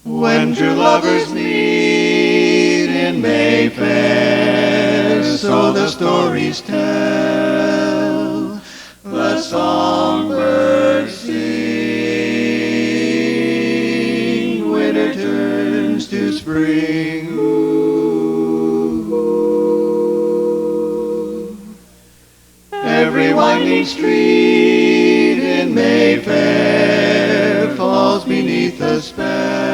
When true lovers meet in Mayfair, so the stories tell, the songbirds sing, winter turns to spring. Every winding street in Mayfair falls beneath a spell.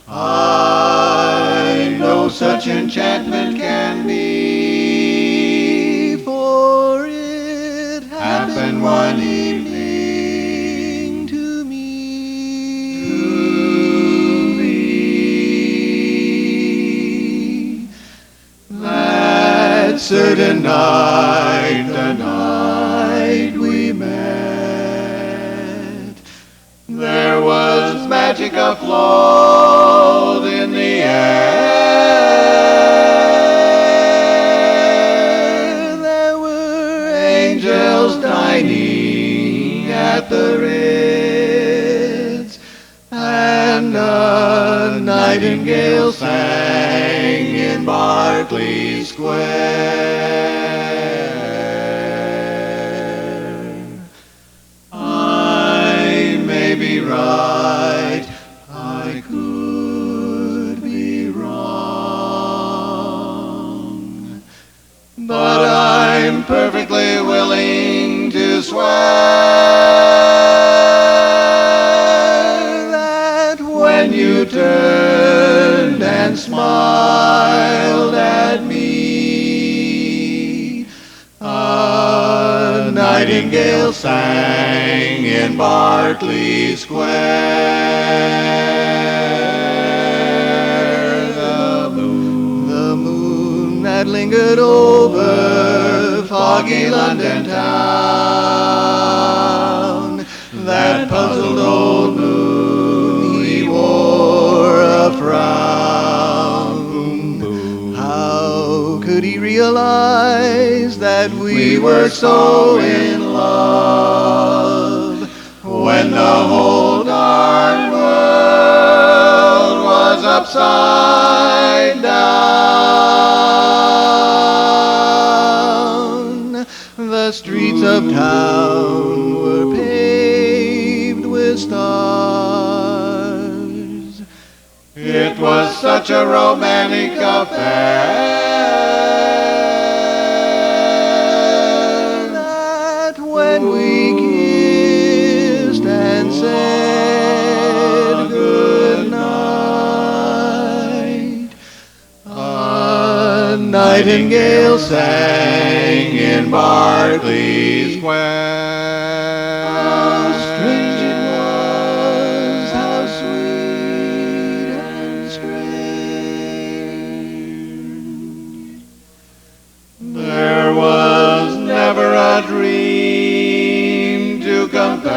I know such enchantment can be, for it happened one evening to me. That certain night, the night we met, there was magic afloat in the air. There were angels dining at the Ritz, and a nightingale sang in Berkeley Square. I may be right, I could be wrong, but I'm perfectly willing to swear that when you turned and smiled at me, a nightingale sang in Berkeley Square. The moon that lingered over foggy London town, that puzzled old moon, he wore a frown. How could he realize that we were so in love, when the whole darn world was upside down? The streets of town were paved with stars. It was such a romantic affair that when we kissed and said goodnight, a nightingale sang in Berkeley Square. How strange it was, how sweet and strange. There was never a dream to compare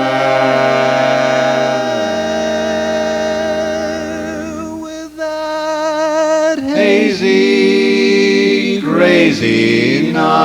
with that hazy, crazy night.